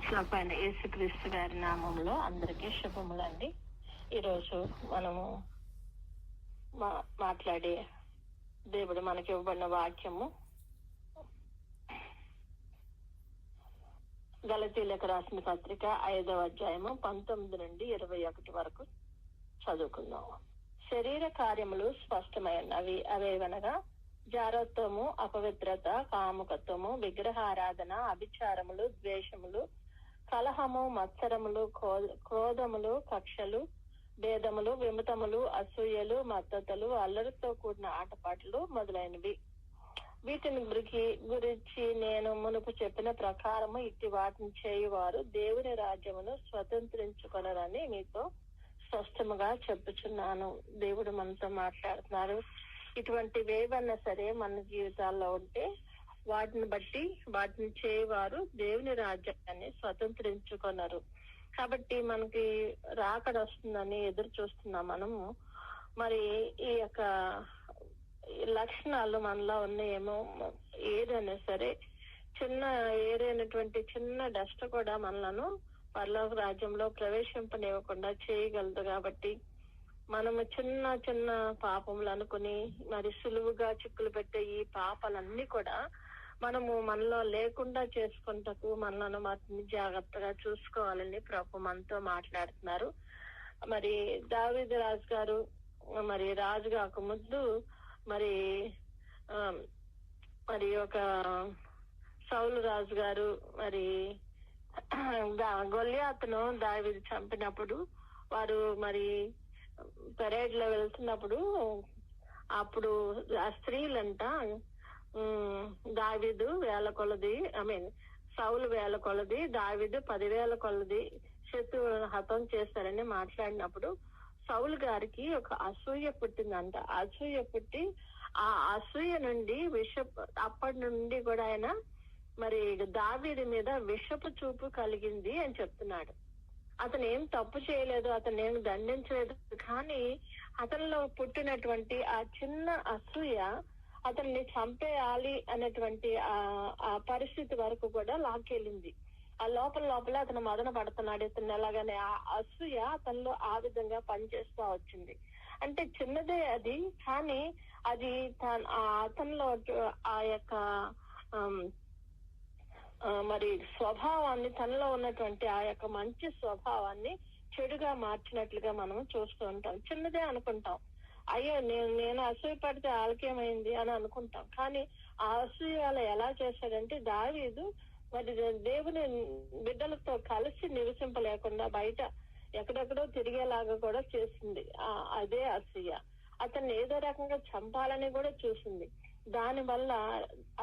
పైన యేసుక్రీస్తు గారి నామంలో అందరికీ శుభములండి. ఈరోజు మనము మాట్లాడే దేవుడు మనకి ఇవ్వబడిన వాక్యము గలతీయులకు రాసిన పత్రిక 5వ అధ్యాయము 19 నుండి 21 వరకు చదువుకుందాం. శరీర కార్యములు స్పష్టమైనవి. అవేవనగా జారత్వము, అపవిత్రత, కాముకత్వము, విగ్రహారాధన, అభిచారములు, ద్వేషములు, కలహము, మత్సరములు, క్రోధములు, కక్షలు, భేదములు, విమతములు, అసూయలు, మత్తతలు, అల్లరితో కూడిన ఆటపాటలు మొదలైనవి. వీటిని గురించి నేను మునుపు చెప్పిన ప్రకారము ఇట్టి వాటిని చేయువారు దేవుని రాజ్యమును స్వతంత్రించుకొనరని మీతో స్పష్టముగా చెప్పుచున్నాను. దేవుడు మనతో మాట్లాడుతున్నారు. ఇటువంటివి ఏవన్నా సరే మన జీవితాల్లో ఉంటే వాటిని చేయవారు దేవుని రాజ్యాన్ని స్వతంత్రించుకొనరు. కాబట్టి మనకి రాకడ వస్తుందని ఎదురు చూస్తున్నాం మనము. మరి ఈ యొక్క లక్షణాలు మనలో ఉన్నాయేమో, ఏదైనా సరే ఏదైనటువంటి చిన్న డస్ట్ కూడా మనలను పరలోక రాజ్యంలో ప్రవేశింపనివ్వకుండా చేయగలదు. కాబట్టి మనము చిన్న చిన్న పాపములు అనుకుని మరి సులువుగా చిక్కులు పెట్టే ఈ పాపాలన్నీ కూడా మనము మనలో లేకుండా చేసుకుంటకు మనలను వాటిని జాగ్రత్తగా చూసుకోవాలని ప్రభు మనతో మాట్లాడుతున్నారు. మరి దావీదు రాజు గారు మరి రాజు కాక ముందు మరి ఒక సౌలు రాజు గారు మరి గొల్యాతును దావీదు చంపినప్పుడు వారు మరి పెరేడ్ లో వెళ్తున్నప్పుడు అప్పుడు ఆ స్త్రీలంట దావీదు వేల కొలది సౌలు వేల కొలది, దావీదు 10,000 కొలది శత్రువులను హతం చేస్తారని మాట్లాడినప్పుడు సౌలు గారికి ఒక అసూయ పుట్టిందంట. అసూయ పుట్టి ఆ అసూయ నుండి అప్పటి నుండి కూడా ఆయన మరి దావీదు మీద విషపు చూపు కలిగింది అని చెప్తున్నాడు. అతను ఏం తప్పు చేయలేదు, అతను ఏం దండించలేదు, కానీ అతనిలో పుట్టినటువంటి ఆ చిన్న అసూయ అతన్ని చంపేయాలి అనేటువంటి ఆ పరిస్థితి వరకు కూడా లాక్కెళ్ళింది. ఆ లోపల అతను మదన పడుతున్నాడు ఇతను ఎలాగనే. ఆ అసూయ అతనిలో ఆ విధంగా పనిచేస్తూ వచ్చింది. అంటే చిన్నదే అది, కానీ అది అతనిలో ఆ యొక్క మరి స్వభావాన్ని, తనలో ఉన్నటువంటి ఆ యొక్క మంచి స్వభావాన్ని చెడుగా మార్చినట్లుగా మనం చూస్తూ ఉంటాం. చిన్నదే అనుకుంటాం, అయ్యో నేను అసూయ పడితే ఆలకేమైంది అని అనుకుంటాం. కానీ ఆ అసూయాలు ఎలా చేశాడంటే దావీదు మరి దేవుని బిడ్డలతో కలిసి నివసింపలేకుండా బయట ఎక్కడెక్కడో తిరిగేలాగా కూడా చేసింది. అదే అసూయ అతన్ని ఏదో రకంగా చంపాలని కూడా చూసింది. దాని వల్ల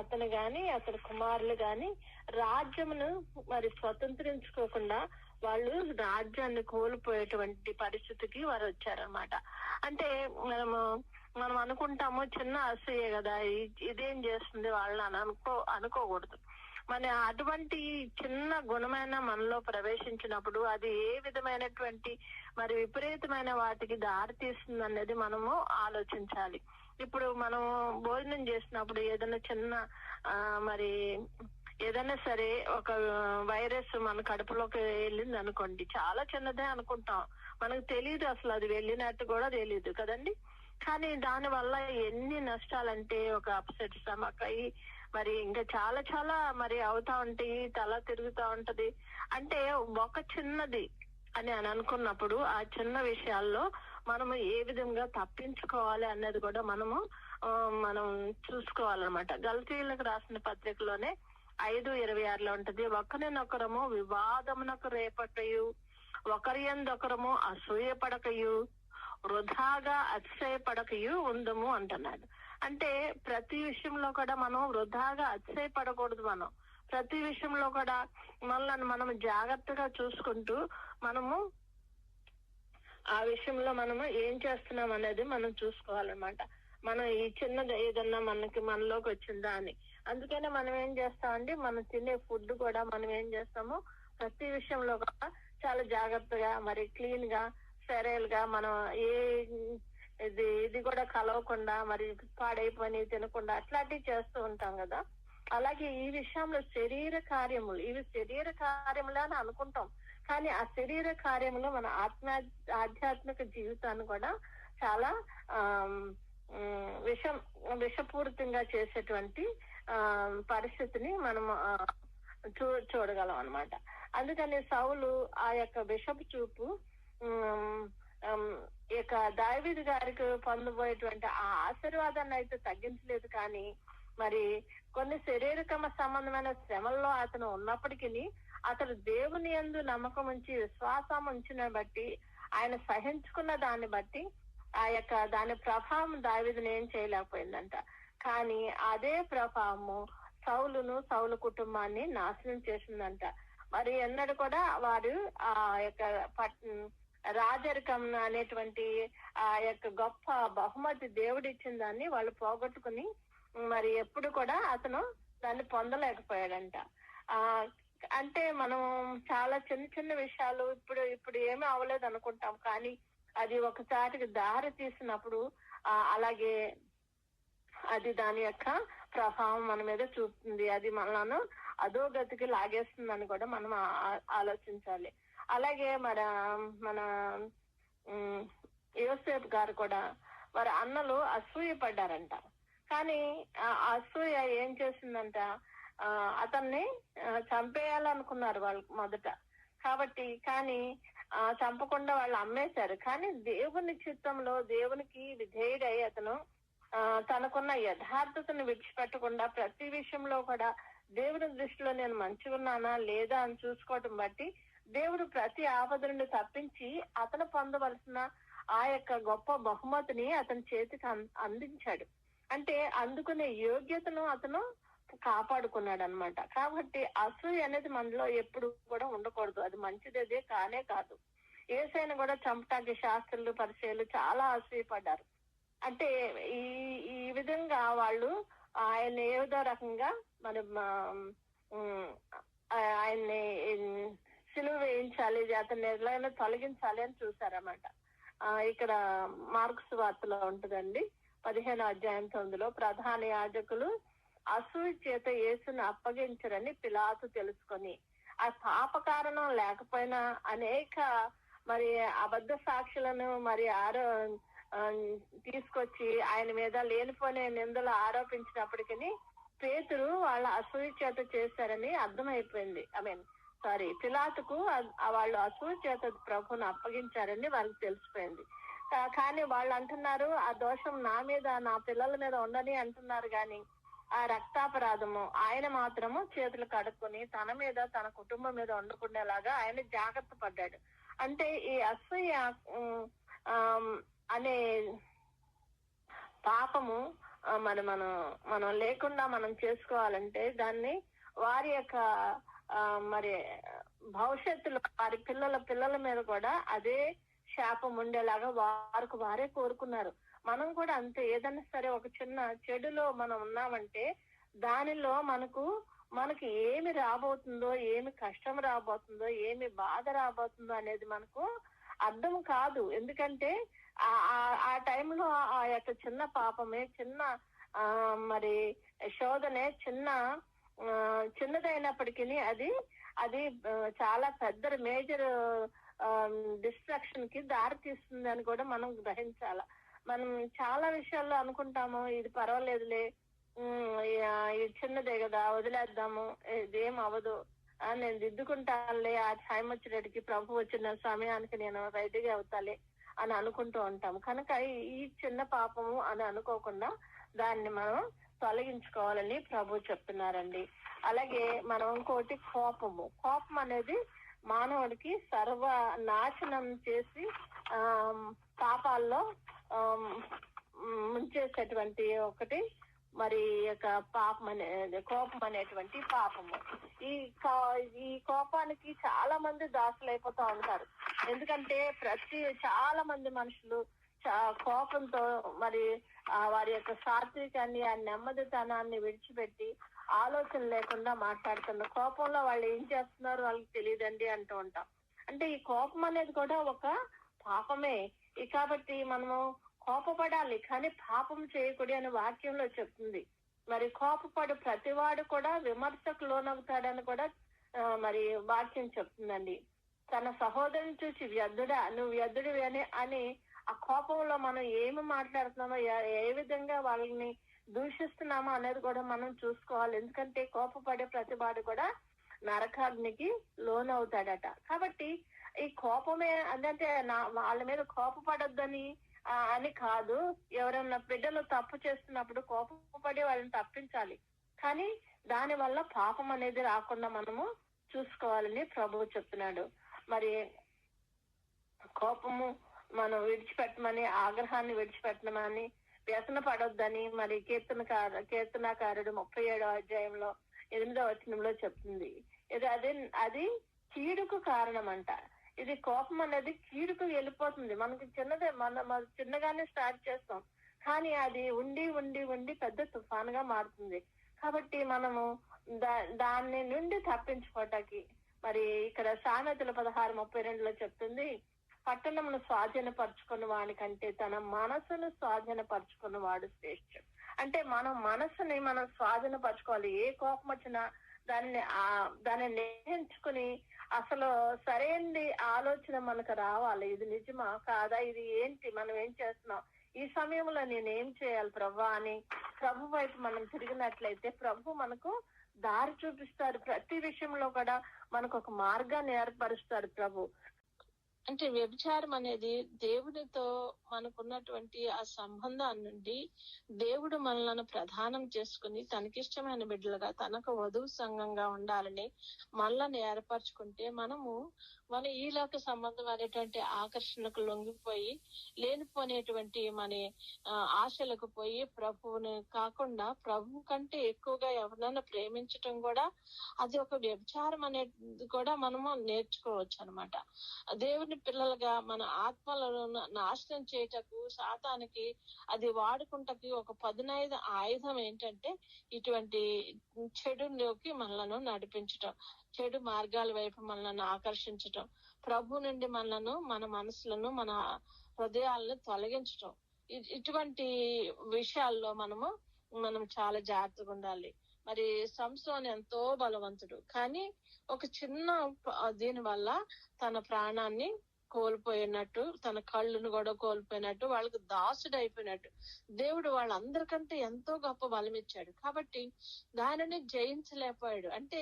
అతను గాని అతని కుమారులు గాని రాజ్యమును మరి స్వతంత్రించుకోకుండా వాళ్ళు రాజ్యాన్ని కోల్పోయేటువంటి పరిస్థితికి వారు వచ్చారనమాట. అంటే మనం అనుకుంటాము చిన్న అసూయే కదా, ఇదేం చేస్తుంది వాళ్ళని అనుకోకూడదు. మన అటువంటి చిన్న గుణమైన మనలో ప్రవేశించినప్పుడు అది ఏ విధమైనటువంటి మరి విపరీతమైన వాటికి దారి తీస్తుంది అనేది మనము ఆలోచించాలి. ఇప్పుడు మనం భోజనం చేసినప్పుడు ఏదైనా చిన్న మరి ఏదైనా సరే ఒక వైరస్ మన కడుపులోకి వెళ్ళింది అనుకోండి, చాలా చిన్నదే అనుకుంటాం, మనకు తెలియదు, అసలు అది వెళ్ళినట్టు కూడా తెలియదు కదండి. కానీ దాని వల్ల ఎన్ని నష్టాలంటే ఒక అప్సెట్ స్టమక్ అయ్యి మరి ఇంకా చాలా చాలా మరి అవుతా ఉంటాయి, తల తిరుగుతా ఉంటది. అంటే ఒక చిన్నది అని అనుకున్నప్పుడు ఆ చిన్న విషయాల్లో మనము ఏ విధంగా తప్పించుకోవాలి అన్నది కూడా మనం చూసుకోవాలన్నమాట. గలతీయులకు రాసిన పత్రికలోనే 5:26 ఉంటది. ఒకరినొకరము వివాదమునకు రేపటయు, ఒకరి యందొకరము అసూయపడకయు, వృధాగా అతిశయపడకయు ఉందము అంటున్నాడు. అంటే ప్రతి విషయంలో కూడా మనం వృధాగా అతిశయపడకూడదు. మనం ప్రతి విషయంలో కూడా మనం జాగ్రత్తగా చూసుకుంటూ మనము ఆ విషయంలో మనము ఏం చేస్తున్నాం అనేది మనం చూసుకోవాలన్నమాట. మనం ఈ చిన్నది ఏదన్నా మనలోకి వచ్చిందా అని. అందుకనే మనం ఏం చేస్తామండి, మనం తినే ఫుడ్ కూడా మనం ఏం చేస్తాము, ప్రతి విషయంలో కూడా చాలా జాగ్రత్తగా మరి క్లీన్ గా స్టెరైల్ గా మనం ఇది కూడా కలవకుండా మరి పాడైపోయి తినకుండా అట్లాంటివి చేస్తూ ఉంటాం కదా. అలాగే ఈ విషయంలో శరీర కార్యములు, ఇవి శరీర కార్యములు అని అనుకుంటాం, కానీ ఆ శరీర కార్యములు మన ఆధ్యాత్మిక జీవితాన్ని కూడా చాలా విషపూరితంగా చేసేటువంటి పరిస్థితిని మనం చూడగలం అన్నమాట. అందుకని సౌలు ఆ యొక్క విషపు చూపు ఇక దావీదు గారికి పొందబోయేటువంటి ఆ ఆశీర్వాదాన్ని అయితే తగ్గించలేదు, కానీ మరి కొన్ని శారీరక సంబంధమైన శ్రమల్లో అతను ఉన్నప్పటికీ అతడు దేవుని యందు నమ్మకం ఉంచి విశ్వాసం ఉంచిన బట్టి, ఆయన సహించుకున్న దాన్ని బట్టి ఆ యొక్క దాని ప్రభావం దావీదుని ఏం చేయలేకపోయిందంట. కానీ అదే ప్రభావము సౌలు కుటుంబాన్ని నాశనం చేసిందంట. మరి ఎన్నడూ కూడా వారు ఆ యొక్క రాజరికం అనేటువంటి ఆ యొక్క గొప్ప బహుమతి దేవుడు ఇచ్చిన దాన్ని వాళ్ళు పోగొట్టుకుని మరి ఎప్పుడు కూడా అతను దాన్ని పొందలేకపోయాడంట. అంటే మనం చాలా చిన్న చిన్న విషయాలు ఇప్పుడు ఏమీ అవ్వలేదు అనుకుంటాం, కానీ అది ఒకసారికి దారి తీసినప్పుడు అలాగే అది దాని యొక్క ప్రభావం మన మీద చూపుతుంది, అది మనలను అధోగతికి లాగేస్తుందని కూడా మనం ఆలోచించాలి. అలాగే మన యోసేపు గారు కూడా వారి అన్నలు అసూయ పడ్డారంట. కానీ అసూయ ఏం చేసిందంట, అతన్ని చంపేయాలనుకున్నారు వాళ్ళు మొదట, కానీ చంపకుండా వాళ్ళు అమ్మేశారు. కానీ దేవుని చిత్తంలో దేవునికి విధేయుడై అతను తనకున్న యథార్థతను విడిచిపెట్టకుండా ప్రతి విషయంలో కూడా దేవుని దృష్టిలో నేను మంచిగా ఉన్నానా లేదా అని చూసుకోవటం బట్టి దేవుడు ప్రతి ఆపద నుండి తప్పించి అతను పొందవలసిన ఆ యొక్క గొప్ప బహుమతిని అతని చేతికి అందించాడు. అంటే అందుకునే యోగ్యతను అతను కాపాడుకున్నాడు అనమాట. కాబట్టి అసూయ అనేది మనలో ఎప్పుడు కూడా ఉండకూడదు, అది మంచిదే కానే కాదు. యేసయ్యను కూడా చంపటానికి శాస్త్రులు పరిచయాలు చాలా అసూయపడ్డారు. అంటే ఈ విధంగా వాళ్ళు ఆయన ఏదో రకంగా ఆయన్ని సిలువ వేయించాలి, అతన్ని ఎలాగైనా తొలగించాలి అని చూసారన్నమాట. ఇక్కడ మార్క్స్ వార్తలో ఉంటుందండి 15వ అధ్యాయం 9లో ప్రధాన యాజకులు అసూయ చేత యేసును అప్పగించరని పిలాతు తెలుసుకొని ఆ పాప కారణం లేకపోయినా అనేక మరి అబద్ధ సాక్షులను మరి తీసుకొచ్చి ఆయన మీద లేనిపోయిన నిందలు ఆరోపించినప్పటికీ పేతురు వాళ్ళ అసూయ చేత చేశారని అర్థమైపోయింది. పిలాతుకు వాళ్ళు అసూయ చేత ప్రభువును అప్పగించారని వాళ్ళకి తెలిసిపోయింది. కానీ వాళ్ళు అంటున్నారు ఆ దోషం నా మీద నా పిల్లల మీద ఉండని అంటున్నారు, కానీ ఆ రక్తాపరాధము ఆయన మాత్రము చేతులు కడుక్కొని తన మీద తన కుటుంబం మీద ఉండకుండేలాగా ఆయన జాగ్రత్త పడ్డాడు. అంటే ఈ అసూయ అనే పాపము మనం లేకుండా మనం చేసుకోవాలంటే దాన్ని వారి యొక్క మరి భవిష్యత్తులో వారి పిల్లల మీద కూడా అదే శాపం ఉండేలాగా వారే కోరుకున్నారు. మనం కూడా అంతే, ఏదైనా సరే ఒక చిన్న చెడులో మనం ఉన్నామంటే దానిలో మనకి ఏమి రాబోతుందో, ఏమి కష్టం రాబోతుందో, ఏమి బాధ రాబోతుందో అనేది మనకు అర్థం కాదు. ఎందుకంటే ఆ టైంలో ఆ యొక్క చిన్న పాపమే, చిన్న మరి శోధనే చిన్నదైనప్పటికీ అది చాలా పెద్ద మేజర్ డిస్ట్రాక్షన్ కి దారి తీస్తుంది అని కూడా మనం గ్రహించాల. మనం చాలా విషయాల్లో అనుకుంటాము ఇది పర్వాలేదులే, ఇది చిన్నదే కదా వదిలేద్దాము, ఇదేం అవ్వదు, నేను దిద్దుకుంటానులే, ఆ టైం వచ్చేటికి ప్రభు వచ్చిన సమయానికి నేను రైతుగా అవుతాలే అని అనుకుంటూ ఉంటాం. కనుక ఈ చిన్న పాపము అని అనుకోకుండా దాన్ని మనం తొలగించుకోవాలని ప్రభు చెప్తున్నారండి. అలాగే మనం ఇంకోటి కోపం అనేది మానవుడికి సర్వ నాశనం చేసి పాపాల్లో ముంచేసేటువంటి ఒకటి మరి యొక్క కోపం అనేటువంటి పాపము. ఈ కోపానికి చాలా మంది దాసులైపోతా ఉంటారు. ఎందుకంటే చాలా మంది మనుషులు కోపంతో మరి వారి యొక్క సాత్వికాన్ని ఆ నెమ్మదితనాన్ని విడిచిపెట్టి ఆలోచన లేకుండా మాట్లాడుతున్న కోపంలో వాళ్ళు ఏం చేస్తున్నారు వాళ్ళకి తెలియదండి అంటూ ఉంటాం. అంటే ఈ కోపం అనేది కూడా ఒక పాపమే. కాబట్టి మనము కోపపడాలి, కానీ పాపం చేయకూడదు అని వాక్యంలో చెప్తుంది. మరి కోపపడు ప్రతివాడు కూడా విమర్శకు లోనవుతాడని కూడా మరి వాక్యం చెప్తుందండి. తన సహోదరుని చూసి వ్యర్థుడా, నువ్వు వ్యర్థుడివి అని ఆ కోపంలో మనం ఏమి మాట్లాడుతున్నామో, ఏ విధంగా వాళ్ళని దూషిస్తున్నామో అనేది కూడా మనం చూసుకోవాలి. ఎందుకంటే కోపపడే ప్రతివాడు కూడా నరకాగ్నికి లోనవుతాడట. కాబట్టి ఈ కోపమే అంటే వాళ్ళ మీద కోపపడొద్దని అని కాదు. ఎవరైనా బిడ్డలు తప్పు చేస్తున్నప్పుడు కోపపడి వాళ్ళని తప్పించాలి, కానీ దాని వల్ల పాపం అనేది రాకుండా మనము చూసుకోవాలని ప్రభువు చెప్తున్నాడు. మరి కోపము మనం విడిచిపెట్టమని, ఆగ్రహాన్ని విడిచిపెట్టమని, వ్యసన పడొద్దని మరి కీర్తనకారుడు 37వ అధ్యాయంలో 8వ వచనంలో చెప్తుంది. అది కీడుకు కారణం అంట. ఇది కోపం అనేది కీడుకు వెళ్ళిపోతుంది. మనకి చిన్నగానే స్టార్ట్ చేస్తాం, కానీ అది ఉండి ఉండి ఉండి పెద్ద తుఫానుగా మారుతుంది. కాబట్టి మనము దాని నుండి తప్పించుకోవటానికి మరి ఇక్కడ సామెతల 16:32లో చెప్తుంది, పట్టణమును స్వాధీనపరుచుకున్న వాడి కంటే తన మనసును స్వాధీనపరుచుకున్న వాడు శ్రేష్ఠుడు. అంటే మనం మనసుని మనం స్వాధీనపరచుకోవాలి. ఏ కోపం వచ్చినా దాన్ని నిర్ణయించుకుని అసలు సరైనది ఆలోచన మనకు రావాలి. ఇది నిజమా కాదా, ఇది ఏంటి, మనం ఏం చేస్తున్నాం, ఈ సమయంలో నేనేం చేయాలి ప్రభా అని ప్రభు వైపు మనం తిరిగినట్లయితే ప్రభు మనకు దారి చూపిస్తాడు. ప్రతి విషయంలో కూడా మనకు ఒక మార్గాన్ని ఏర్పరుస్తాడు ప్రభు. అంటే వ్యభిచారం అనేది దేవునితో మనకున్నటువంటి ఆ సంబంధాన్ని నుండి దేవుడు మనలను ప్రధానం చేసుకుని తనకిష్టమైన బిడ్డలుగా, తనకు వధువు సంఘంగా ఉండాలని మనల్ని ఏర్పరచుకుంటే మన ఈలోక సంబంధం అనేటువంటి ఆకర్షణకు లొంగిపోయి లేనిపోనేటువంటి మన ఆశలకు పోయి ప్రభువుని కాకుండా ప్రభు కంటే ఎక్కువగా ఎవరినైనా ప్రేమించటం కూడా అది ఒక వ్యభిచారం అనేది కూడా మనము నేర్చుకోవచ్చు అనమాట. దేవుని పిల్లలుగా మన ఆత్మలను నాశనం చేయటకు సాతానికి అది వాడుకుంటకి ఒక పదునైదు ఆయుధం ఏంటంటే ఇటువంటి చెడులోకి మనలను నడిపించటం, చెడు మార్గాల వైపు మనల్ని ఆకర్షించటం, ప్రభు నుండి మనలను, మన మనసులను, మన హృదయాలను తొలగించటం. ఇటువంటి విషయాల్లో మనం చాలా జాగ్రత్తగా ఉండాలి. మరి సంసోను ఎంతో బలవంతుడు, కానీ ఒక చిన్న దీని వల్ల తన ప్రాణాన్ని కోల్పోయినట్టు, తన కళ్ళును కూడా కోల్పోయినట్టు, వాళ్ళకి దాసుడు అయిపోయినట్టు. దేవుడు వాళ్ళందరికంటే ఎంతో గొప్ప బలం ఇచ్చాడు, కాబట్టి దానిని జయించలేకపోయాడు. అంటే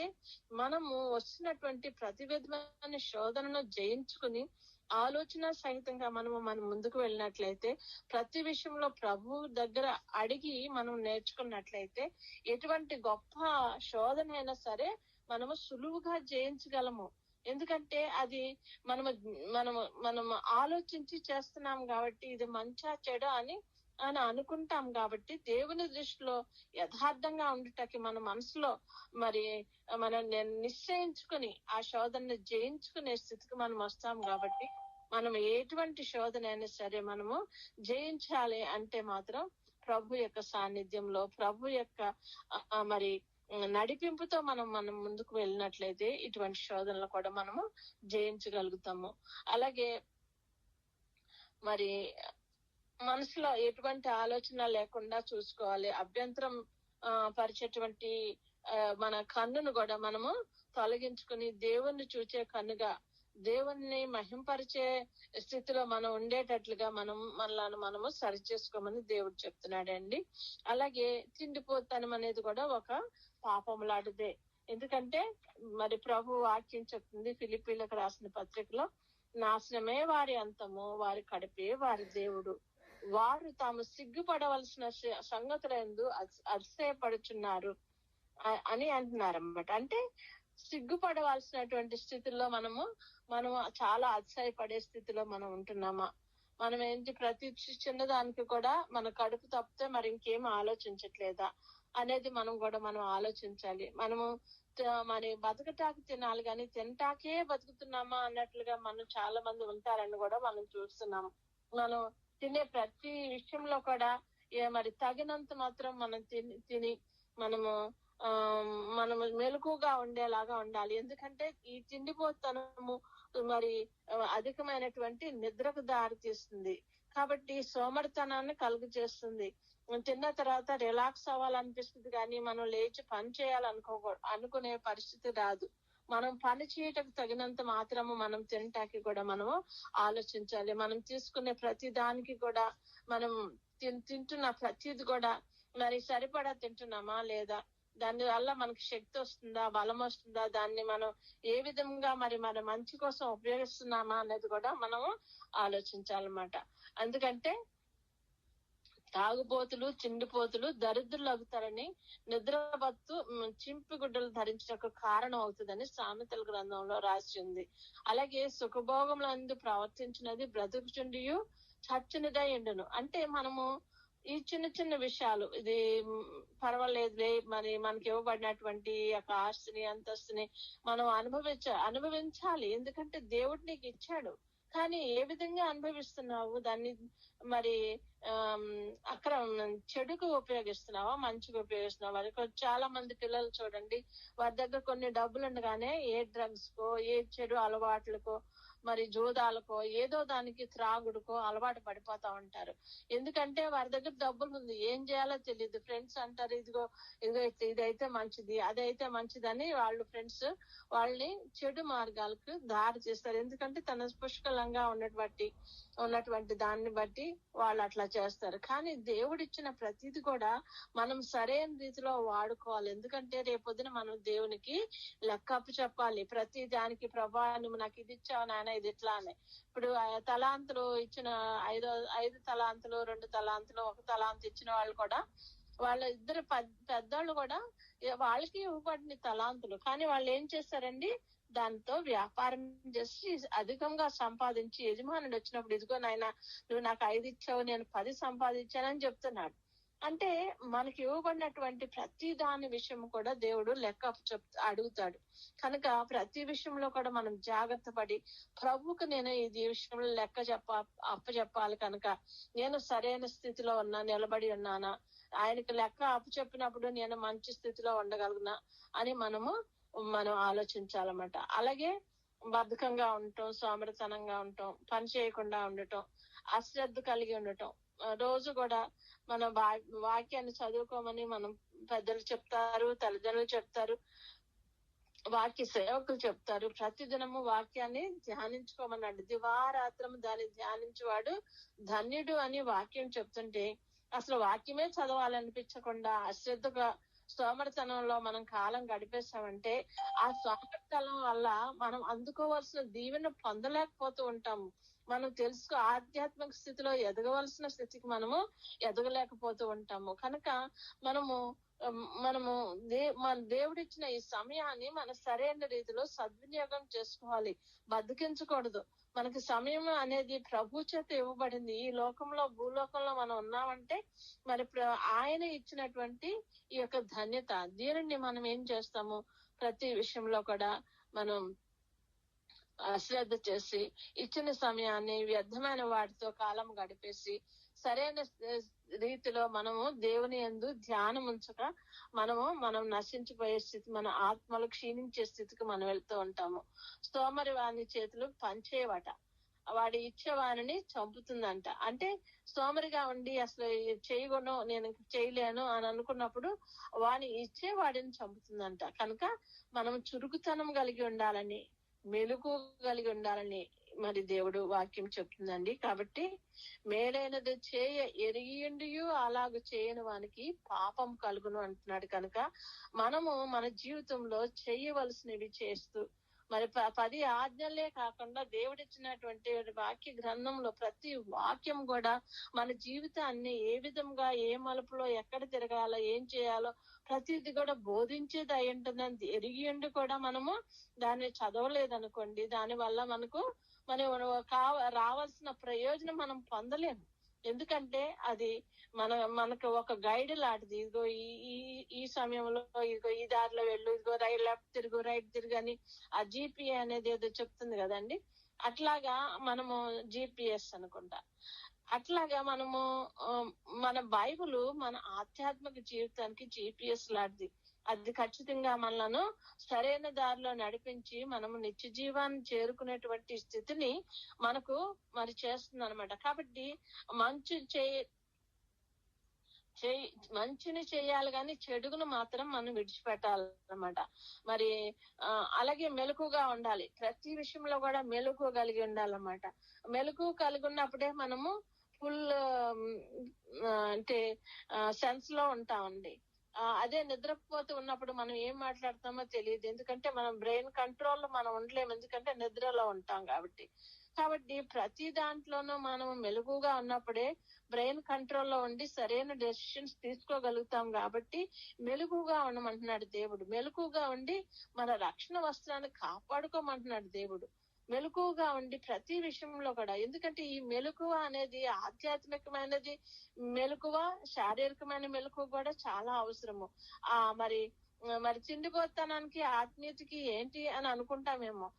మనము వస్తున్నటువంటి ప్రతి విధమైన శోధనను జయించుకుని ఆలోచన సహితంగా మనం ముందుకు వెళ్ళినట్లయితే, ప్రతి విషయంలో ప్రభు దగ్గర అడిగి మనం నేర్చుకున్నట్లయితే ఎటువంటి గొప్ప శోధన అయినా సరే మనము సులువుగా జయించగలము. ఎందుకంటే అది మనం ఆలోచించి చేస్తున్నాం కాబట్టి, ఇది మంచా చెడు అని అనుకుంటాం కాబట్టి, దేవుని దృష్టిలో యథార్థంగా ఉండటానికి మన మనసులో మరి మనం నిశ్చయించుకుని ఆ శోధనని జయించుకునే స్థితికి మనం వస్తాం. కాబట్టి మనం ఎటువంటి శోధన అయినా సరే మనము జయించాలి అంటే మాత్రం ప్రభు యొక్క సాన్నిధ్యంలో, ప్రభు యొక్క మరి నడిపింపుతో మనం ముందుకు వెళ్ళినట్లయితే ఇటువంటి శోధనలు కూడా మనము జయించగలుగుతాము. అలాగే మరి మనసులో ఎటువంటి ఆలోచన లేకుండా చూసుకోవాలి. అభ్యంతరం పరిచేటువంటి మన కన్నును కూడా మనము తొలగించుకుని దేవుణ్ణి చూచే కన్నుగా, దేవుణ్ణి మహింపరిచే స్థితిలో మనం ఉండేటట్లుగా మనము సరి చేసుకోమని దేవుడు చెప్తున్నాడండి. అలాగే తిండిపోతనం అనేది కూడా ఒక పాపం లాంటిదే. ఎందుకంటే మరి ప్రభు వాక్యం చెప్తుంది ఫిలిప్పీలకు రాసిన పత్రికలో, నాశనమే వారి అంతము, వారి కడిపే వారి దేవుడు, వారు తాము సిగ్గుపడవలసిన సంగతులందు అతిశయపడుచున్నారు అని అంటున్నారన్నమాట. అంటే సిగ్గుపడవలసినటువంటి స్థితిలో మనము చాలా అతిశయపడే స్థితిలో మనం ఉంటున్నామా? మనం ఏంటి, ప్రతి చిన్నదానికి కూడా మన కడుపు తప్పితే మరి ఇంకేం ఆలోచించట్లేదా అనేది మనం ఆలోచించాలి. మరి బతకటాకి తినాలి కానీ తినటాకే బతుకుతున్నామా అన్నట్లుగా చాలా మంది ఉంటారని కూడా మనం చూస్తున్నాం. మనం తినే ప్రతి విషయంలో కూడా మరి తగినంత మాత్రం మనం తిని మనము మెలకుగా ఉండేలాగా ఉండాలి. ఎందుకంటే ఈ తిండిపోతనము మరి అధికమైనటువంటి నిద్రకు దారి తీస్తుంది. కాబట్టి సోమరితనాన్ని కలుగు చేస్తుంది. తిన్న తర్వాత రిలాక్స్ అవ్వాలనిపిస్తుంది కానీ మనం లేచి పని అనుకునే పరిస్థితి రాదు. మనం పని చేయటకు తగినంత మాత్రము మనం తినటానికి కూడా మనము ఆలోచించాలి. మనం తీసుకునే ప్రతి దానికి కూడా మనం తింటున్న ప్రతిది కూడా మరి సరిపడా తింటున్నామా లేదా, దాని వల్ల మనకి శక్తి వస్తుందా, బలం వస్తుందా, దాన్ని మనం ఏ విధంగా మరి మన మంచి కోసం ఉపయోగిస్తున్నామా అనేది కూడా మనము ఆలోచించాలన్నమాట. అందుకంటే తాగుబోతులు, చిండిపోతులు దరిద్రులు అవుతారని నిద్రపత్తు చింపి గుడ్డలు ధరించడానికి కారణం అవుతుందని సామెతల గ్రంథంలో రాసి ఉంది. అలాగే సుఖభోగములందు ప్రవర్తించినది బ్రతుకుచుండియు చచ్చినదై ఉండును. అంటే మనము ఈ చిన్న చిన్న విషయాలు, ఇది పర్వాలేదులే, మరి మనకి ఇవ్వబడినటువంటి యొక్క ఆస్తిని అంతస్తుని మనం అనుభవించాలి. ఎందుకంటే దేవుడు నీకు ఇచ్చాడు. కానీ ఏ విధంగా అనుభవిస్తున్నావు దాన్ని, మరి అక్కడ చెడుకు ఉపయోగిస్తున్నావా, మంచిగా ఉపయోగిస్తున్నావా? చాలా మంది పిల్లలు చూడండి, వారి దగ్గర కొన్ని డబ్బులు ఉండగానే ఏ డ్రగ్స్ కో, ఏ చెడు అలవాట్లకో, మరి జూదాలకో, ఏదో దానికి త్రాగుడుకో అలవాటు పడిపోతా ఉంటారు. ఎందుకంటే వారి దగ్గర డబ్బులు ఉంది, ఏం చేయాలో తెలియదు. ఫ్రెండ్స్ అంటారు ఇదిగో ఇదిగో ఇదైతే మంచిది, అదైతే మంచిదని వాళ్ళు ఫ్రెండ్స్ వాళ్ళని చెడు మార్గాలకు దారి చేస్తారు. ఎందుకంటే తన పుష్కలంగా ఉన్నటువంటి దాన్ని బట్టి వాళ్ళు అట్లా చేస్తారు. కానీ దేవుడిచ్చిన ప్రతిది కూడా మనం సరైన రీతిలో వాడుకోవాలి. ఎందుకంటే రేపొద్దున మనం దేవునికి లెక్క అప్పు చెప్పాలి. ప్రతి దానికి ప్రభా నువ్వు నాకు ఇది ఇచ్చావు నాయన, ఇది ఇట్లా అని. ఇప్పుడు తలాంతులు ఇచ్చిన 5 తలాంతులు, 2 తలాంతులు, 1 తలాంతు ఇచ్చిన వాళ్ళు కూడా, వాళ్ళ ఇద్దరు పెద్దోళ్ళు కూడా వాళ్ళకి ఇవ్వబడిన తలాంతులు, కానీ వాళ్ళు ఏం చేస్తారండి, దాంతో వ్యాపారం చేసి అధికంగా సంపాదించి యజమానుడు వచ్చినప్పుడు ఇదిగో నాయన నువ్వు నాకు 5 ఇచ్చావు, నేను 10 సంపాదించానని చెప్తున్నాడు. అంటే మనకి ఇవ్వబడినటువంటి ప్రతి దాని విషయం కూడా దేవుడు లెక్క అడుగుతాడు. కనుక ప్రతి విషయంలో కూడా మనం జాగ్రత్త పడి ప్రభువుకు నేను ఈ విషయంలో లెక్క అప్పచెప్పాలి. కనుక నేను సరైన స్థితిలో నిలబడి ఉన్నానా, ఆయనకి లెక్క అప్పచెప్పినప్పుడు నేను మంచి స్థితిలో ఉండగలుగునా అని మనం ఆలోచించాలన్నమాట. అలాగే బద్ధకంగా ఉండటం, సోమరితనంగా ఉండటం, పని చేయకుండా ఉండటం, అశ్రద్ధ కలిగి ఉండటం, రోజు కూడా మన వాక్యాన్ని చదువుకోమని మనం పెద్దలు చెప్తారు, తల్లిదండ్రులు చెప్తారు, వాక్య సేవకులు చెప్తారు. ప్రతిదినము వాక్యాన్ని ధ్యానించుకోమన్నాడు. దివారాత్రము దాన్ని ధ్యానించేవాడు ధన్యుడు అని వాక్యం చెప్తుంటే అసలు వాక్యమే చదవాలనిపించకుండా అశ్రద్ధగా సోమరితనంలో మనం కాలం గడిపేస్తామంటే ఆ సోమరితనం వల్ల మనం అందుకోవాల్సిన దీవెన పొందలేకపోతూ ఉంటాము. మనం ఆధ్యాత్మిక స్థితిలో ఎదగవలసిన స్థితికి మనము ఎదగలేకపోతూ ఉంటాము. కనుక మనము మన దేవుడిచ్చిన ఈ సమయాన్ని మన సరైన రీతిలో సద్వినియోగం చేసుకోవాలి, బతికించకూడదు. మనకి సమయం అనేది ప్రభు చేత ఇవ్వబడింది. ఈ లోకంలో, భూలోకంలో మనం ఉన్నామంటే మరి ఆయన ఇచ్చినటువంటి ఈ యొక్క ధన్యత, దీనిని మనం ఏం చేస్తాము, ప్రతి విషయంలో కూడా మనం అశ్రద్ధ చేసి ఇచ్చిన సమయాన్ని వ్యర్థమైన వాటితో కాలం గడిపేసి సరైన రీతిలో మనము దేవుని యందు ధ్యానం ఉంచక మనం నశించిపోయే స్థితి, మన ఆత్మలు క్షీణించే స్థితికి మనం వెళ్తూ ఉంటాము. సోమరి వాని చేతులు పనిచేయవట, వాడి ఇచ్చేవాడిని చంపుతుందంట. అంటే సోమరిగా ఉండి అసలు చేయగలను, నేను చేయలేను అని అనుకున్నప్పుడు వాడిని ఇచ్చేవాడిని చంపుతుందంట. కనుక మనం చురుకుతనం కలిగి ఉండాలని, మెలుగు కలిగి ఉండాలని మరి దేవుడు వాక్యం చెప్తుందండి. కాబట్టి మేలైనది ఎరిగిండియు అలాగ చేయని వానికి పాపం కలుగును అంటున్నాడు. కనుక మనము మన జీవితంలో చేయవలసినవి చేస్తూ, మరి 10 ఆజ్ఞలే కాకుండా దేవుడిచ్చినటువంటి వాక్య గ్రంథంలో ప్రతి వాక్యం కూడా మన జీవితాన్ని ఏ విధంగా, ఏ మలుపులో ఎక్కడ తిరగాలో, ఏం చేయాలో ప్రతిది కూడా బోధించేది అయి ఉంటుందని ఎరిగి ఉండి కూడా మనము దాన్ని చదవలేదనుకోండి, దాని వల్ల మనకు రావాల్సిన ప్రయోజనం మనం పొందలేము. ఎందుకంటే అది మనకు ఒక గైడ్ లాంటిది. ఇదిగో ఈ సమయంలో ఇదిగో ఈ దారిలో వెళ్ళు, ఇదిగో లెఫ్ట్ తిరుగు, రైట్ తిరుగు అని ఆ జీపీఏ అనేది ఏదో చెప్తుంది కదండి. అట్లాగా మనము GPS అనుకుంటా, అట్లాగా మన బైబుల్ మన ఆధ్యాత్మిక జీవితానికి GPS లాంటిది. అది ఖచ్చితంగా మనలను సరైన దారిలో నడిపించి మనము నిత్య జీవాన్ని చేరుకునేటువంటి స్థితిని మనకు మరి చేస్తుంది అనమాట. కాబట్టి మంచి మంచిని చేయాలి కానీ చెడుగును మాత్రం మనం విడిచిపెట్టాలన్నమాట. మరి అలాగే మెలకుగా ఉండాలి. ప్రతి విషయంలో కూడా మెలకు కలిగి ఉండాలన్నమాట. మెలకు కలిగి ఉన్నప్పుడే మనము ఫుల్ అంటే సెన్స్ లో ఉంటామండి. అదే నిద్రపోతూ ఉన్నప్పుడు మనం ఏం మాట్లాడతామో తెలియదు. ఎందుకంటే మనం బ్రెయిన్ కంట్రోల్ మనం ఉండలేము, ఎందుకంటే నిద్రలో ఉంటాం కాబట్టి. ప్రతి దాంట్లోనూ మనం మెలకుగా ఉన్నప్పుడే బ్రెయిన్ కంట్రోల్లో ఉండి సరైన డెసిషన్స్ తీసుకోగలుగుతాం. కాబట్టి మెలకుగా ఉండమంటున్నాడు దేవుడు. మెలకుగా ఉండి మన రక్షణ వస్త్రాన్ని కాపాడుకోమంటున్నాడు దేవుడు. మెలకుగా ఉండి ప్రతి విషయంలో కూడా, ఎందుకంటే ఈ మెలకువ అనేది ఆధ్యాత్మికమైనది మెలకువ, శారీరకమైన మెలకువ కూడా చాలా అవసరము. మరి తిండిపోతనానికి ఆత్మీయతకి ఏంటి అని అనుకుంటామేమో.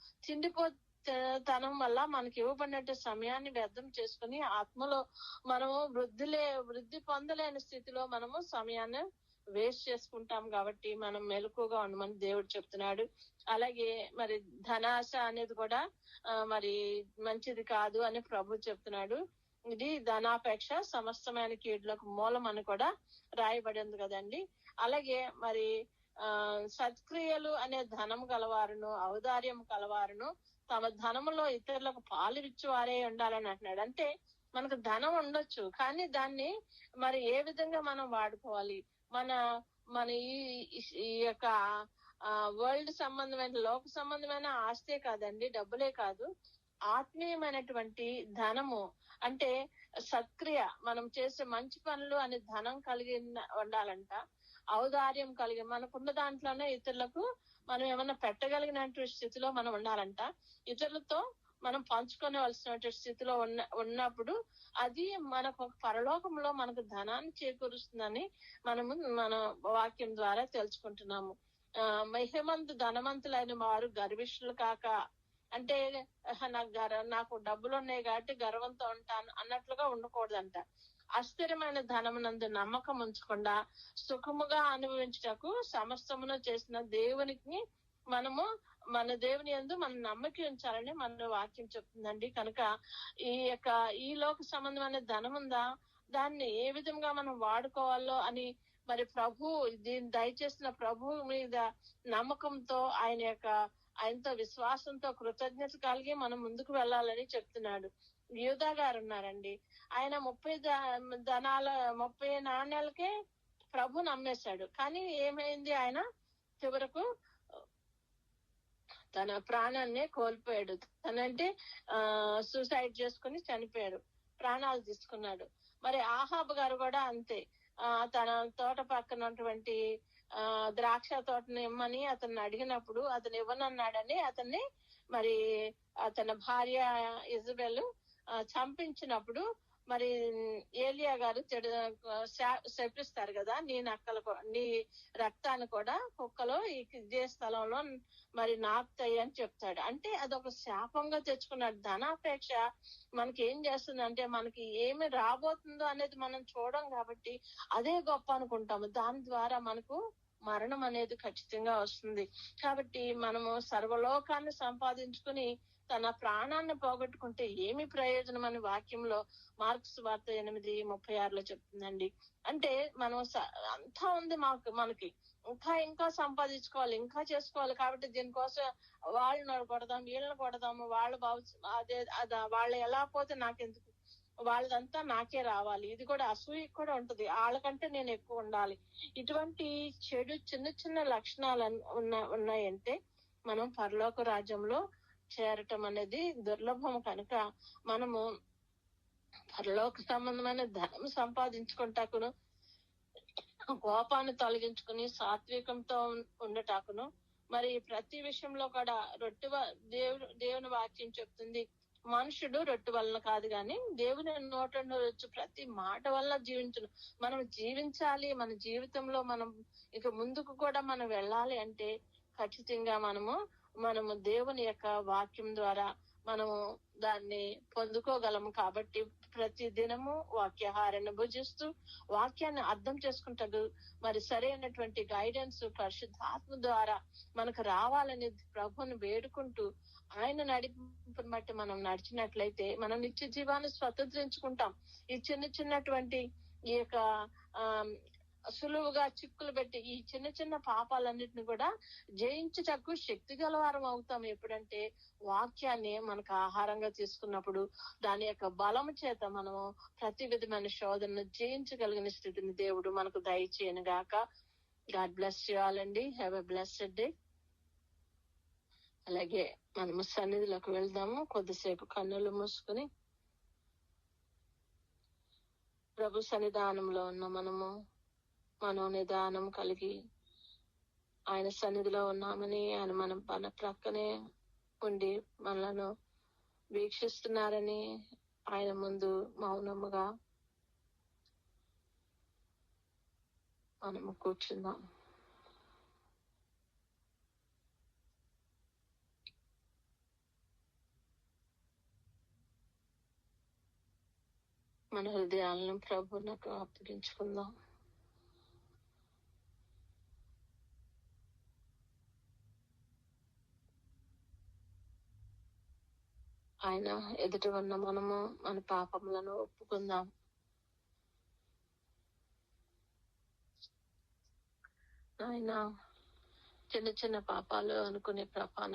తనం వల్ల మనకి ఇవ్వబడినట్టు సమయాన్ని వ్యర్థం చేసుకుని ఆత్మలో మనము వృద్ధి పొందలేని స్థితిలో మనము సమయాన్ని వేస్ట్ చేసుకుంటాం. కాబట్టి మనం మెలకుగా ఉండమని దేవుడు చెప్తున్నాడు. అలాగే మరి ధనాశ అనేది కూడా మరి మంచిది కాదు అని ప్రభు చెప్తున్నాడు. ఇది ధనాపేక్ష సమస్తమైన కీడులకు మూలం అని కూడా రాయబడింది కదండి. అలాగే మరి సత్క్రియలు అనే ధనం గలవారును ఔదార్యం కలవారును తమ ధనములో ఇతరులకు పాలు ఇచ్చేవారే ఉండాలని అంటున్నాడు. అంటే మనకు ధనం ఉండొచ్చు, కానీ దాన్ని మరి ఏ విధంగా మనం వాడుకోవాలి. మన ఈ యొక్క వరల్డ్ సంబంధమైన లోక సంబంధమైన ఆస్తే కాదండి, డబ్బులే కాదు, ఆత్మీయమైనటువంటి ధనము అంటే సత్క్రియ, మనం చేసే మంచి పనులు అనే ధనం కలిగి ఉండాలంట. ఔదార్యం కలిగి మనకున్న దాంట్లోనే ఇతరులకు మనం ఏమన్నా పెట్టగలిగినటువంటి స్థితిలో మనం ఉండాలంట. ఇతరులతో మనం పంచుకోవలసిన స్థితిలో ఉన్నప్పుడు అది మనకు పరలోకంలో మనకు ధనాన్ని చేకూరుస్తుందని మన వాక్యం ద్వారా తెలుసుకుంటున్నాము. మహిమంతు ధనవంతులైన వారు గర్విష్ఠులు కాక, అంటే నాకు డబ్బులు ఉన్నాయి కాబట్టి గర్వంతో ఉంటాను అన్నట్లుగా ఉండకూడదంట. అస్థిరమైన ధనమునందు నమ్మకం ఉంచకుండా సుఖముగా అనుభవించుటకు సమస్తమును చేసిన దేవునికి మనము మన దేవుని యందు మన నమ్మకం ఉంచాలని మన వాక్యం చెప్తుందండి. కనుక ఈ లోక సంబంధమైన ధనం ఉందా, దాన్ని ఏ విధంగా మనం వాడుకోవాలో అని మరి దీన్ని దయచేసిన ప్రభు మీద నమ్మకంతో ఆయనతో విశ్వాసంతో కృతజ్ఞత కలిగి మనం ముందుకు వెళ్ళాలని చెప్తున్నాడు. యూదా గారు ఉన్నారండి. ఆయన 30 నాణ్యాలకే ప్రభు నమ్మేశాడు. కానీ ఏమైంది, ఆయన చివరకు తన ప్రాణాన్నే కోల్పోయాడు. తనంటే సూసైడ్ చేసుకుని చనిపోయాడు, ప్రాణాలు తీసుకున్నాడు. మరి ఆహాబ్ గారు కూడా అంతే. తన తోట పక్కనటువంటి ద్రాక్ష తోటని ఇమ్మని అతన్ని అడిగినప్పుడు అతను ఇవ్వనన్నాడని అతన్ని మరి అతని భార్య ఇజబెల్ చంపించినప్పుడు మరి ఏలియా గారు శపిస్తారు కదా, నీ రక్తాన్ని కూడా కుక్కలో ఇదే స్థలంలో మరి నాపుతాయి అని చెప్తాడు. అంటే అదొక శాపంగా తెచ్చుకున్నాడు. ధనాపేక్ష మనకి ఏం చేస్తుందంటే, మనకి ఏమి రాబోతుందో అనేది మనం చూడం కాబట్టి అదే గొప్ప అనుకుంటాము. దాని ద్వారా మనకు మరణం అనేది ఖచ్చితంగా వస్తుంది. కాబట్టి మనము సర్వలోకాన్ని సంపాదించుకుని తన ప్రాణాన్ని పోగొట్టుకుంటే ఏమి ప్రయోజనం అని వాక్యంలో మార్క్స్ వార్త 8:36 చెప్తుందండి. అంటే మనం అంతా ఉంది మనకి ఇంకా సంపాదించుకోవాలి, ఇంకా చేసుకోవాలి. కాబట్టి దీనికోసం వాళ్ళని కొడదాం, వీళ్ళని కొడదాము, వాళ్ళు ఎలా పోతే నాకెందుకు, వాళ్ళదంతా నాకే రావాలి, ఇది కూడా అసూయ కూడా ఉంటది, వాళ్ళకంటే నేను ఎక్కువ ఉండాలి. ఇటువంటి చెడు చిన్న లక్షణాలు ఉన్నాయంటే మనం పరలోక రాజ్యంలో చేరటం అనేది దుర్లభం. కనుక మనము పరలోక సంబంధమైన ధనం సంపాదించుకుంటాకును, కోపాన్ని తొలగించుకుని సాత్వికంతో ఉండటాకును, మరి ప్రతి విషయంలో కూడా దేవుని వాక్యం చెప్తుంది, మనుషుడు రొట్టె వలన కాదు గాని దేవుని నోట వచ్చి ప్రతి మాట వల్ల జీవించును. మనం జీవించాలి, మన జీవితంలో మనం ఇక ముందుకు కూడా మనం వెళ్ళాలి అంటే ఖచ్చితంగా మనము మనము దేవుని యొక్క వాక్యం ద్వారా మనము దాన్ని పొందుకోగలము. కాబట్టి ప్రతి దినము వాక్యాహారాన్ని భుజిస్తూ వాక్యాన్ని అర్థం చేసుకుంటాడు. మరి సరైనటువంటి గైడెన్స్ పరిశుద్ధాత్మ ద్వారా మనకు రావాలని ప్రభువుని వేడుకుంటూ ఆయన నడిపింపుని బట్టి మనం నడిచినట్లయితే మనం నిత్య జీవాన్ని స్వతంత్రించుకుంటాం. ఈ చిన్నటువంటి ఈ యొక్క సులువుగా చిక్కులు పెట్టి ఈ చిన్న పాపాలన్నిటిని కూడా జయించుటకు శక్తి గలవారం అవుతాం. ఎప్పుడంటే వాక్యాన్ని మనకు ఆహారంగా తీసుకున్నప్పుడు దాని యొక్క బలము చేత మనము ప్రతి విధమైన శోధనను జయించగలిగిన స్థితిని దేవుడు మనకు దయచేయను గాక. గాడ్ బ్లెస్ యు ఆల్ అండి. Have a blessed day. అలాగే మనము సన్నిధిలోకి వెళ్దాము. కొద్దిసేపు కన్నులు మూసుకుని ప్రభు సన్నిధానంలో ఉన్న మనము మనోనిదానం కలిగి ఆయన సన్నిధిలో ఉన్నామని, ఆయన మన ప్రక్కనే ఉండి మనలను వీక్షిస్తున్నారని ఆయన ముందు మౌనముగా మనము కూర్చుందాం. మన హృదయాలను ప్రభువునకు అప్పగించుకుందాం. ఆయన ఎదుట ఉన్న మనము మన పాపములను ఒప్పుకుందాం. ఆయన చిన్న పాపాలు అనుకునే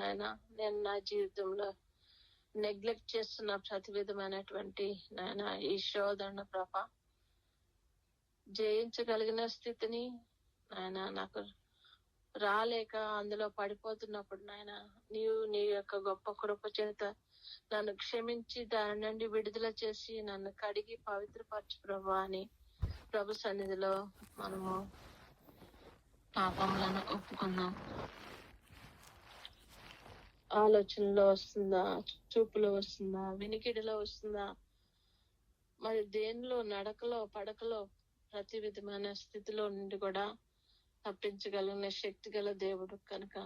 నాయన, నేను నా జీవితంలో నెగ్లెక్ట్ చేస్తున్న ప్రతి విధమైనటువంటి నాయన ఈ శోధన జయించగలిగిన స్థితిని నాయన నాకు రాలేక అందులో పడిపోతున్నప్పుడు నాయన నీవు నీ యొక్క గొప్ప కృప చేత నన్ను క్షమించి దాని నుండి విడుదల చేసి నన్ను కడిగి పవిత్రపరచు ప్రభు అని ప్రభు సన్నిధిలో మనము పాపములను ఒప్పుకుందాం. ఆలోచనలో వస్తుందా, చూపులో వస్తుందా, వినికిడిలో వస్తుందా, మరి దేనిలో నడకలో పడకలో ప్రతి విధమైన స్థితిలో నుండి కూడా తప్పించగలిగిన శక్తి గల దేవుడు కనుక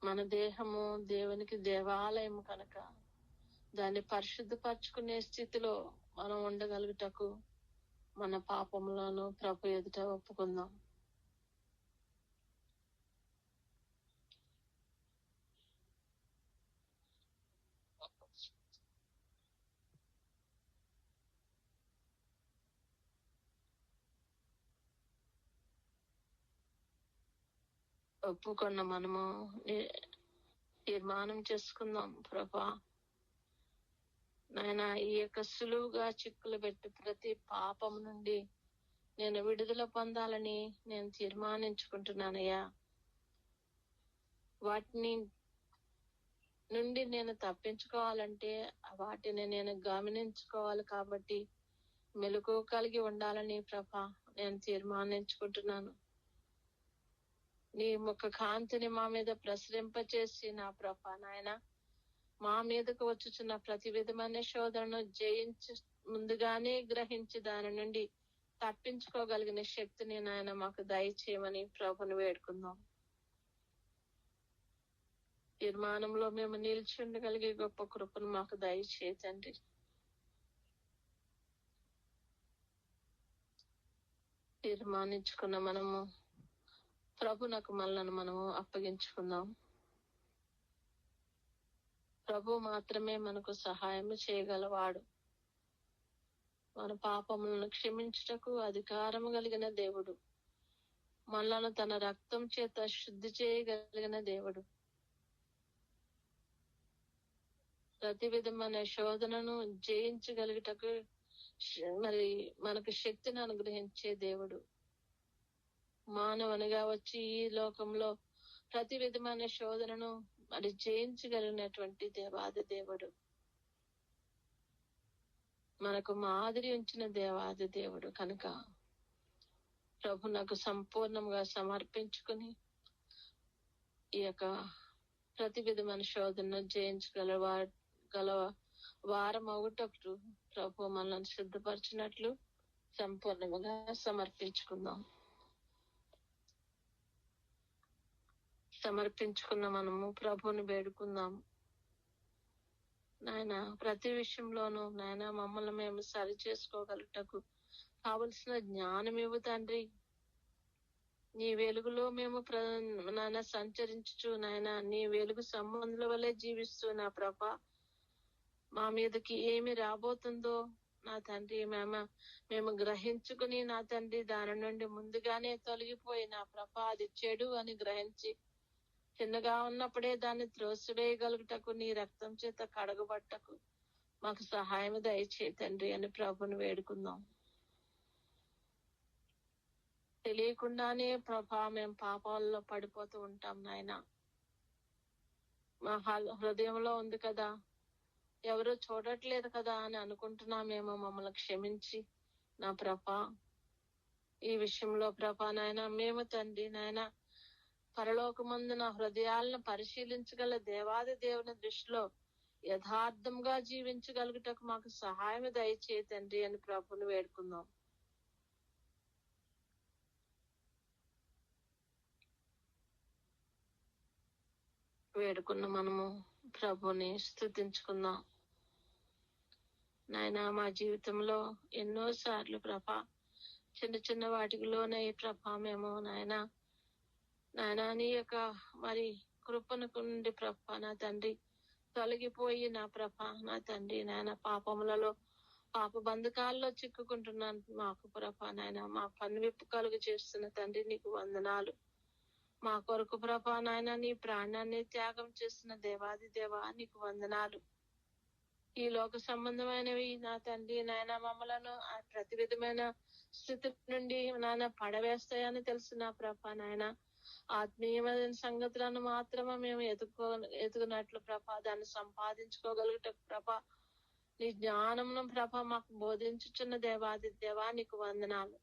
మన దేహము దేవునికి దేవాలయం కనుక దాన్ని పరిశుద్ధపరచుకునే స్థితిలో మనం ఉండగలుగుటకు మన పాపములను ప్రభు ఎదుట ఒప్పుకుందాం. ఒప్పుకున్న మనము తీర్మానం చేసుకుందాం. ప్రభా నాయన ఈ యొక్క సులువుగా చిక్కులు పెట్టి ప్రతి పాపం నుండి నేను విడుదల పొందాలని నేను తీర్మానించుకుంటున్నానయ్యా. వాటిని నుండి నేను తప్పించుకోవాలంటే వాటిని నేను గమనించుకోవాలి. కాబట్టి మెలకు కలిగి ఉండాలని ప్రభా నేను తీర్మానించుకుంటున్నాను. నీ ముఖ కాంతిని మా మీద ప్రసరింపచేసి నా ప్రభా నాయన మా మీదకు వచ్చుచున్న ప్రతి విధమైన శోధనను జయించి ముందుగానే గ్రహించి దాని నుండి తప్పించుకోగలిగిన శక్తిని నాయన మాకు దయచేయమని ప్రభుని వేడుకుందాం. తీర్మానంలో మేము నిలిచి ఉండగలిగే గొప్ప కృపను మాకు దయచేయండి. తీర్మానించుకున్న మనము ప్రభునకు మనలను మనము అప్పగించుకుందాం. ప్రభు మాత్రమే మనకు సహాయం చేయగలవాడు. మన పాపములను క్షమించుటకు అధికారము కలిగిన దేవుడు, మనలను తన రక్తం చేత శుద్ధి చేయగలిగిన దేవుడు, ప్రతి విధమైన శోధనను జయించగలిగిటకు మరి మనకు శక్తిని అనుగ్రహించే దేవుడు, మానవునిగా వచ్చి ఈ లోకంలో ప్రతి విధమైన శోధనను మరి జయించగలిగినటువంటి దేవాది దేవుడు, మనకు మాదిరి ఉంచిన దేవాది దేవుడు కనుక ప్రభు నాకు సంపూర్ణంగా సమర్పించుకుని ఈ యొక్క ప్రతి విధమైన శోధనను జయించగల వారం ఒకటొకటి ప్రభు మనల్ని సిద్ధపరిచినట్లు సంపూర్ణంగా సమర్పించుకుందాం. సమర్పించుకున్న మనము ప్రభువుని వేడుకుందాం. నాయన ప్రతి విషయంలోనూ నాయన మమ్మల్ని మేము సరి చేసుకోగలుగుటకు కావలసిన జ్ఞానం ఇవ్వు తండ్రి. నీ వెలుగులో మేము నాయన సంచరించుచు నాయన నీ వెలుగు సంబంధుల వల్లే జీవిస్తూ నా ప్రభ మా మీదకి ఏమి రాబోతుందో నా తండ్రి మేము గ్రహించుకుని నా తండ్రి దాని నుండి ముందుగానే తొలగిపోయి నా ప్రభ అది చెడు అని గ్రహించి చిన్నగా ఉన్నప్పుడే దాన్ని త్రోసివేయగలుగుటకు నీ రక్తం చేత కడగబట్టకు మాకు సహాయం దయచేయి తండ్రి అని ప్రభుని వేడుకుందాం. తెలియకుండానే ప్రభా మేము పాపాల్లో పడిపోతూ ఉంటాం నాయన. మా హృదయంలో ఉంది కదా, ఎవరు చూడట్లేదు కదా అని అనుకుంటున్నామేమో. మమ్మల్ని క్షమించి నా ప్రభా ఈ విషయంలో ప్రభా నాయన మేము తండ్రి నాయన పరలోకమందు నా హృదయాలను పరిశీలించగల దేవాది దేవుని దృష్టిలో యథార్థంగా జీవించగలుగుటకు మాకు సహాయం దయచేయి తండ్రి అని ప్రభుని వేడుకుందాం. వేడుకున్న మనము ప్రభుని స్తుతించుకుందాం. నాయన మా జీవితంలో ఎన్నో సార్లు ప్రభా చిన్న చిన్న వాటిలోనే ప్రభా మేము నాయన నీ యొక్క మరి కృపను నుండి ప్రభా నా తండ్రి తొలగిపోయి నా ప్రభా నా తండ్రి నాయన పాపములలో పాప బంధకాల్లో చిక్కుకుంటున్నాను. మాకు ప్రభా నాయన మా కనువిప్పు కలుగు చేస్తున్న తండ్రి నీకు వందనాలు. మా కొరకు ప్రభా నాయన నీ ప్రాణాన్ని త్యాగం చేస్తున్న దేవాది దేవా నీకు వందనాలు. ఈ లోక సంబంధమైనవి నా తండ్రి నాయన మమ్మలను ఆ ప్రతి విధమైన స్థితి నుండి నాయన పడవేస్తాయని తెలిసిన ప్రభా నాయన ఆత్మీయమైన సంగతులను మాత్రమే మేము ఎదుగునట్లు ప్రభా దాన్ని సంపాదించుకోగలుగుట ప్రభా నీ జ్ఞానమును ప్రభా మాకు బోధించుచున్న దేవాది దేవా నీకు వందనాలు.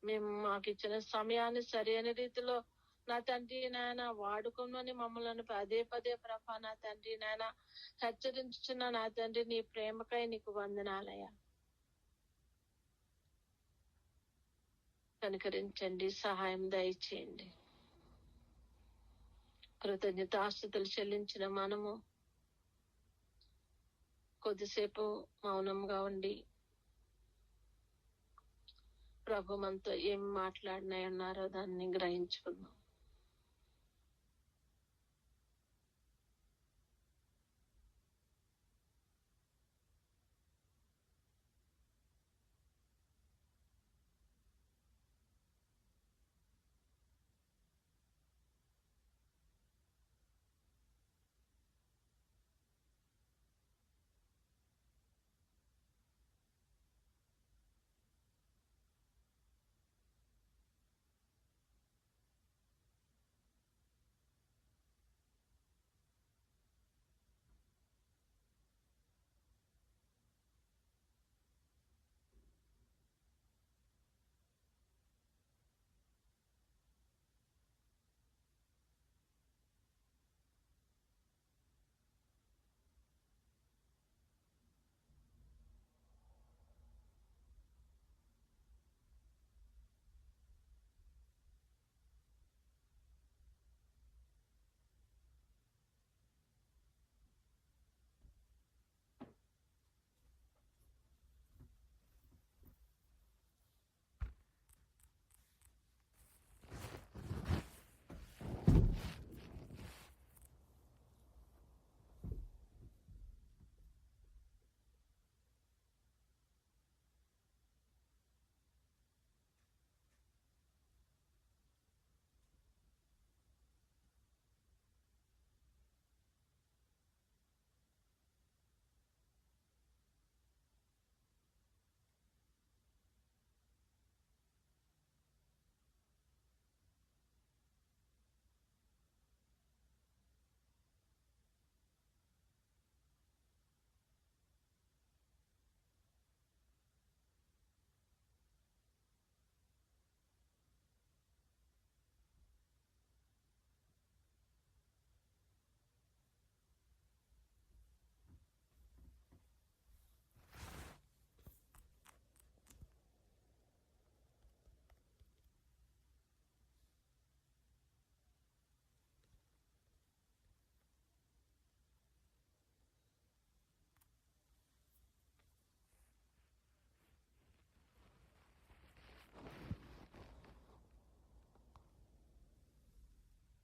మేము మాకు ఇచ్చిన సమయాన్ని సరైన రీతిలో నా తండ్రి నాయన వాడుకోమని మమ్మల్ని పదే పదే ప్రభా నా తండ్రి నాయన హెచ్చరించుచున్న నా తండ్రి నీ ప్రేమకై నీకు వందనాలయ్యా. కనికరించండి, సహాయం దయచేయండి. కృతజ్ఞతాస్తుతులు చెల్లించిన మనము కొద్దిసేపు మౌనంగా ఉండి ప్రభు మనతో ఏం మాట్లాడినాయన్నారో దాన్ని గ్రహించుకుందాం.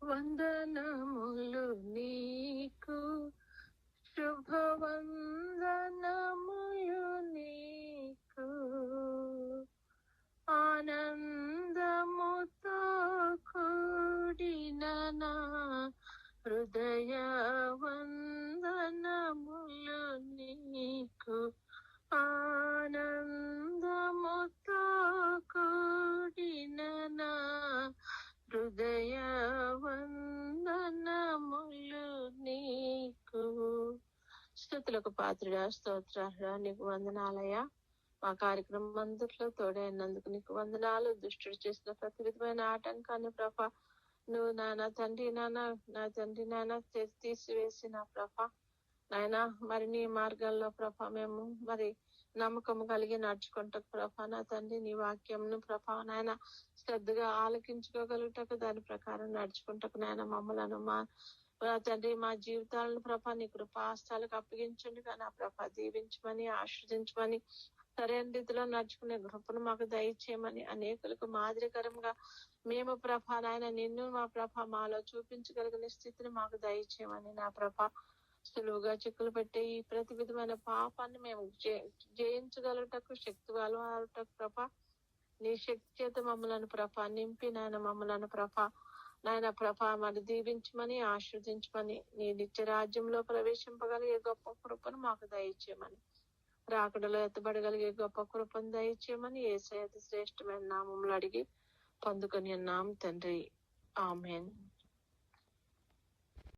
వందనములు నీకు, శుభవందనములు నీకు, ఆనందముతో కూడిన నా హృదయ వందనములు నీకు, ఆనందముతో కూడిన నా హృదయ వందనములు నీకు. స్తుతులకు పాత్రుడా, స్తోత్రాలుడా, నీకు వందనాలయ్యా. మా కార్యక్రమం అందుట్లో తోడైనందుకు నీకు వందనాలు. దుష్టుడు చేసిన ప్రతి విధమైన ఆటంకాన్ని ప్రభా నువ్వు నా తండ్రి నాన్న తీసివేసిన ప్రభా నాయన, మరి నీ మార్గాల్లో ప్రభా మేము మరి నమ్మకం కలిగి నడుచుకుంటకు ప్రభా నా తండ్రి, నీ వాక్యంను ప్రభా నాయన శ్రద్ధగా ఆలకించుకోగలుగుటకు దాని ప్రకారం నడుచుకుంటకు నాయన మమ్మలను మా తండ్రి మా జీవితాలను ప్రభా నీ కృపాస్తాలకు అప్పగించండి. నా ప్రభా దీవించమని, ఆశ్రదించమని, సరైన రీతిలో నడుచుకునే కృపను మాకు దయచేయమని, అనేకులకు మాదిరికరంగా మేము ప్రభా నాయన నిన్ను మా ప్రభా మాలో చూపించగలిగిన స్థితిని మాకు దయచేయమని, నా ప్రభా సులువుగా చిక్కులు పెట్టే ఈ ప్రతి విధమైన పాపాన్ని మేము జయించగలుగుటకు శక్తిగలటకు ప్రభా నీ శక్తి చేత మమ్మలను ప్రభా నింపి నాయన మమ్మలను ప్రభా నాయన ప్రభా మరి దీవించమని, ఆశ్రదించమని, నీ నిత్య రాజ్యంలో ప్రవేశింపగలిగే గొప్ప కృపను మాకు దయచేయమని, రాకడలో ఎత్తబడగలిగే గొప్ప కృపను దయచేయమని యేసయ్య శ్రేష్టమైన నామములు అడిగి పొందుకొని ఉన్నాం తండ్రి. ఆమేన్.